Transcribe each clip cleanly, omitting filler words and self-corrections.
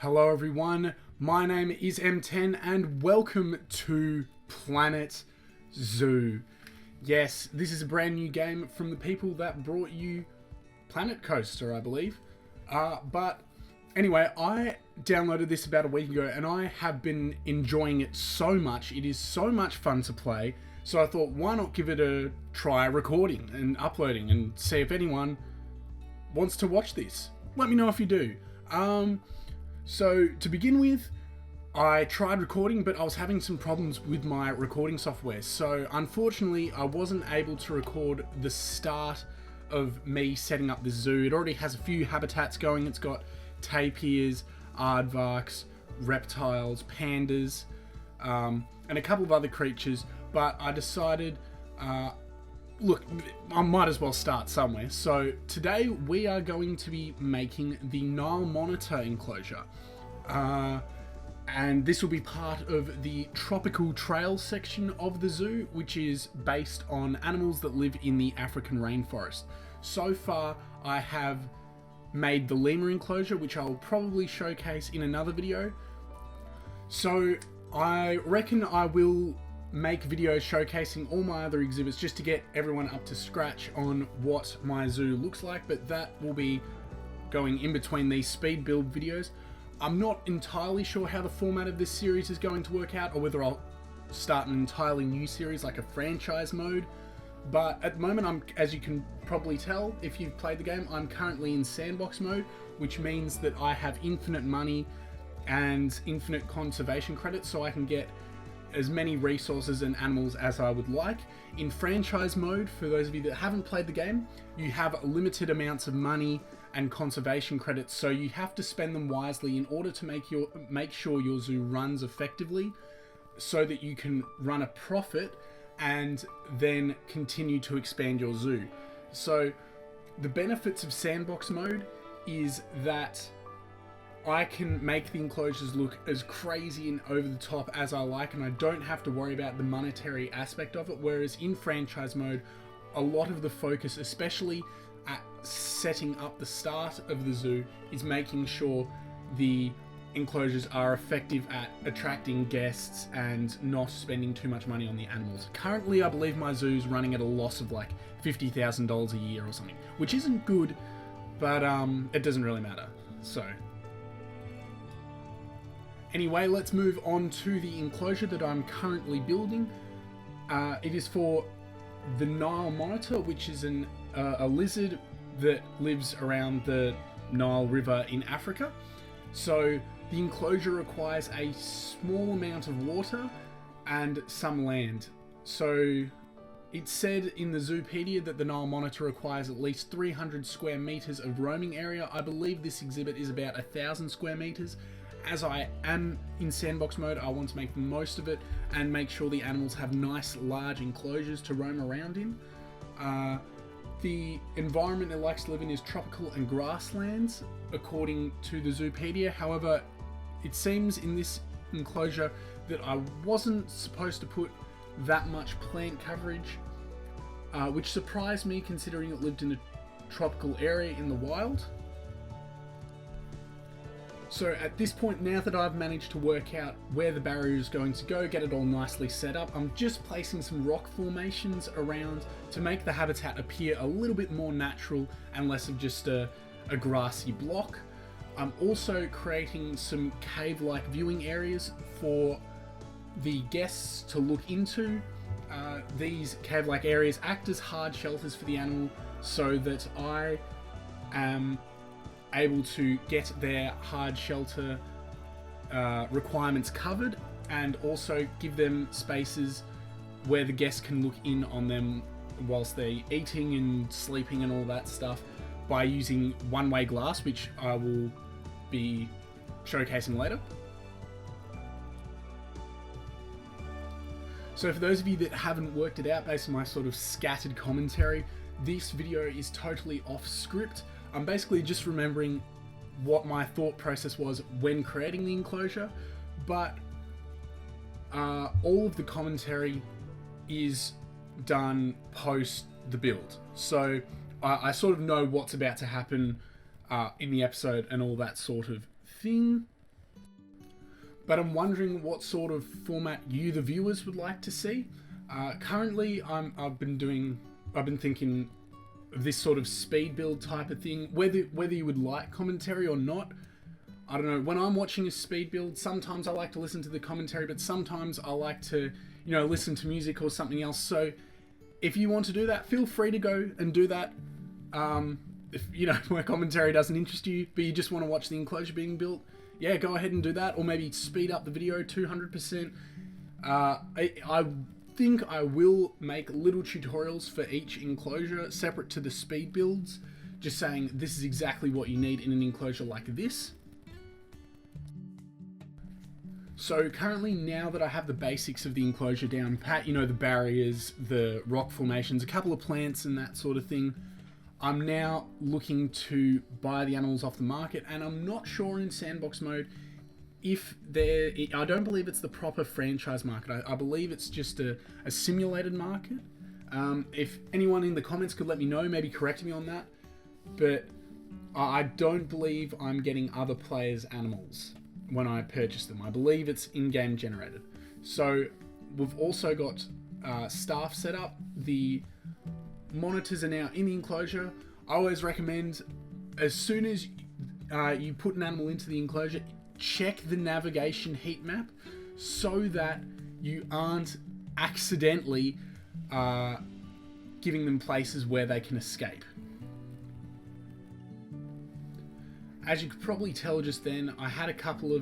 Hello everyone, my name is MTEN and welcome to Planet Zoo. Yes, this is a brand new game from the people that brought you Planet Coaster, I believe. But anyway, I downloaded this about a week ago and I have been enjoying it so much. It is so much fun to play. So I thought, why not give it a try recording and uploading and see if anyone wants to watch this. Let me know if you do. So to begin with, I tried recording, but I was having some problems with my recording software. So unfortunately, I wasn't able to record the start of me setting up the zoo. It already has a few habitats going. It's got tapirs, aardvarks, reptiles, pandas, and a couple of other creatures. But I decided, look, I might as well start somewhere. So today we are going to be making the Nile Monitor enclosure. And this will be part of the tropical trail section of the zoo, which is based on animals that live in the African Rainforest. So far, I have made the lemur enclosure, which I'll probably showcase in another video. So I reckon I will make videos showcasing all my other exhibits just to get everyone up to scratch on what my zoo looks like, but that will be going in between these speed build videos. I'm not entirely sure how the format of this series is going to work out, or whether I'll start an entirely new series like a franchise mode, but at the moment, as you can probably tell if you've played the game, I'm currently in Sandbox Mode, which means that I have infinite money and infinite conservation credits, so I can get as many resources and animals as I would like. In franchise mode, for those of you that haven't played the game, you have limited amounts of money and conservation credits, so you have to spend them wisely in order to make sure your zoo runs effectively, so that you can run a profit and then continue to expand your zoo. So the benefits of Sandbox Mode is that I can make the enclosures look as crazy and over the top as I like, and I don't have to worry about the monetary aspect of it, whereas in franchise mode, a lot of the focus, especially at setting up the start of the zoo, is making sure the enclosures are effective at attracting guests and not spending too much money on the animals. Currently, I believe my zoo's running at a loss of like $50,000 a year or something, which isn't good, but it doesn't really matter. So anyway, let's move on to the enclosure that I'm currently building. It is for the Nile Monitor, which is a lizard that lives around the Nile River in Africa. So the enclosure requires a small amount of water and some land. So it said in the Zoopedia that the Nile Monitor requires at least 300 square meters of roaming area. I believe this exhibit is about 1,000 square meters. As I am in Sandbox Mode, I want to make the most of it and make sure the animals have nice large enclosures to roam around in. The environment it likes to live in is tropical and grasslands, according to the Zoopedia. However, it seems in this enclosure that I wasn't supposed to put that much plant coverage, which surprised me considering it lived in a tropical area in the wild. So at this point, now that I've managed to work out where the barrier is going to go, get it all nicely set up, I'm just placing some rock formations around to make the habitat appear a little bit more natural and less of just a grassy block. I'm also creating some cave-like viewing areas for the guests to look into. These cave-like areas act as hard shelters for the animal, so that I am able to get their hard shelter requirements covered, and also give them spaces where the guests can look in on them whilst they're eating and sleeping and all that stuff, by using one-way glass, which I will be showcasing later. So for those of you that haven't worked it out based on my sort of scattered commentary, this video is totally off script. I'm basically just remembering what my thought process was when creating the enclosure, but all of the commentary is done post the build. So I sort of know what's about to happen in the episode and all that sort of thing. but I'm wondering what sort of format you, the viewers, would like to see. Currently, I've been thinking of this sort of speed build type of thing. Whether you would like commentary or not, I don't know. When I'm watching a speed build, sometimes I like to listen to the commentary, but sometimes I like to, listen to music or something else. So if you want to do that, feel free to go and do that. If my commentary doesn't interest you, but you just want to watch the enclosure being built, yeah, go ahead and do that, or maybe speed up the video 200%. I think I will make little tutorials for each enclosure separate to the speed builds, just saying this is exactly what you need in an enclosure like this. So currently, now that I have the basics of the enclosure down pat, the barriers, the rock formations, a couple of plants and that sort of thing, I'm now looking to buy the animals off the market, and I'm not sure in Sandbox Mode if I don't believe it's the proper franchise market. I believe it's just a simulated market. If anyone in the comments could let me know, maybe correct me on that, but I don't believe I'm getting other players' animals when I purchase them. I believe it's in-game generated. So we've also got staff set up. The monitors are now in the enclosure. I always recommend, as soon as you put an animal into the enclosure, check the navigation heat map so that you aren't accidentally giving them places where they can escape. As you could probably tell just then, I had a couple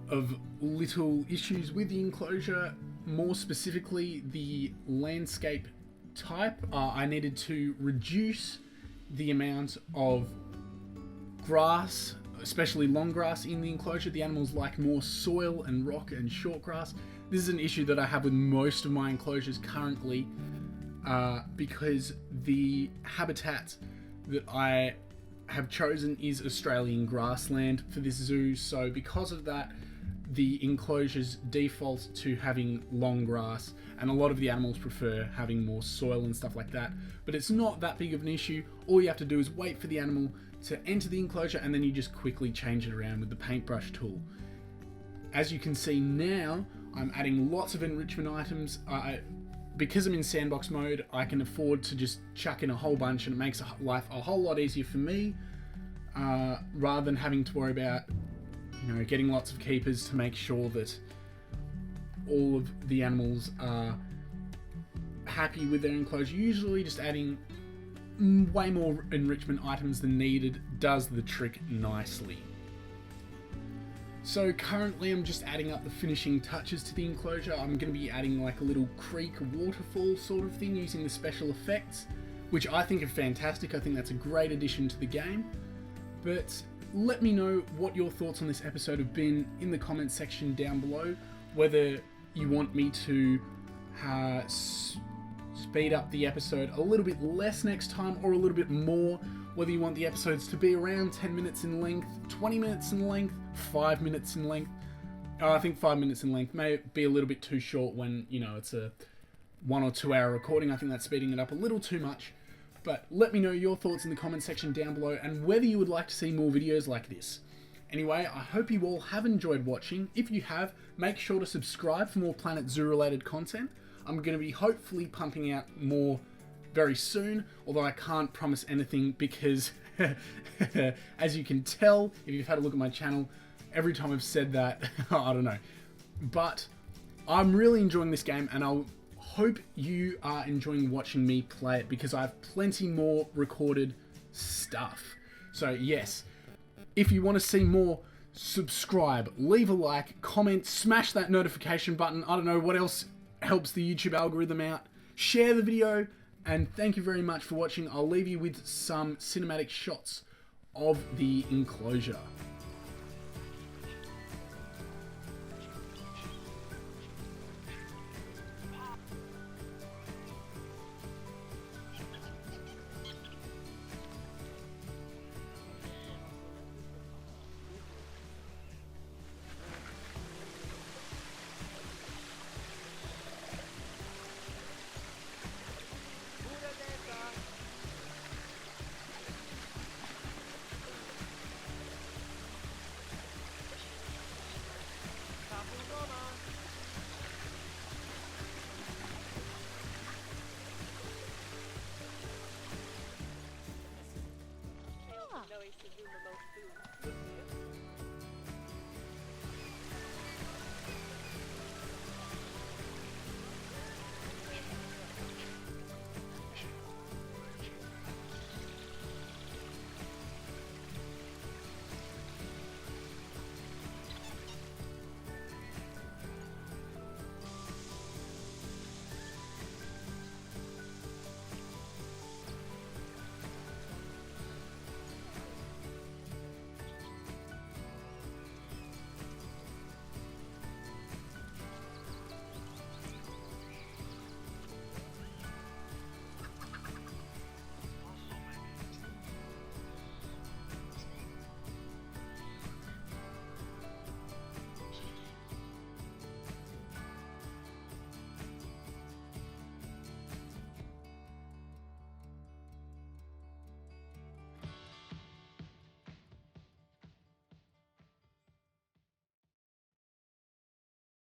of little issues with the enclosure, more specifically the landscape type. I needed to reduce the amount of grass, especially long grass, in the enclosure. The animals like more soil and rock and short grass. This is an issue that I have with most of my enclosures currently, because the habitat that I have chosen is Australian grassland for this zoo. So because of that, the enclosures default to having long grass, and a lot of the animals prefer having more soil and stuff like that. But it's not that big of an issue. All you have to do is wait for the animal to enter the enclosure, and then you just quickly change it around with the paintbrush tool. As you can see now, I'm adding lots of enrichment items. Because I'm in Sandbox Mode, I can afford to just chuck in a whole bunch, and it makes life a whole lot easier for me, rather than having to worry about getting lots of keepers to make sure that all of the animals are happy with their enclosure. Usually just adding way more enrichment items than needed does the trick nicely. So currently I'm just adding up the finishing touches to the enclosure. I'm going to be adding like a little creek waterfall sort of thing using the special effects, which I think are fantastic. I think that's a great addition to the game. But let me know what your thoughts on this episode have been in the comments section down below, whether you want me to speed up the episode a little bit less next time or a little bit more, whether you want the episodes to be around 10 minutes in length, 20 minutes in length, 5 minutes in length. I think 5 minutes in length may be a little bit too short when, it's a 1 or 2 hour recording. I think that's speeding it up a little too much. But let me know your thoughts in the comment section down below, and whether you would like to see more videos like this. Anyway, I hope you all have enjoyed watching. If you have, make sure to subscribe for more Planet Zoo related content. I'm going to be hopefully pumping out more very soon, although I can't promise anything because, as you can tell, if you've had a look at my channel, every time I've said that, I don't know. But I'm really enjoying this game, and I'll hope you are enjoying watching me play it, because I have plenty more recorded stuff. So yes, if you want to see more, subscribe, leave a like, comment, smash that notification button. I don't know what else helps the YouTube algorithm out. Share the video, and thank you very much for watching. I'll leave you with some cinematic shots of the enclosure.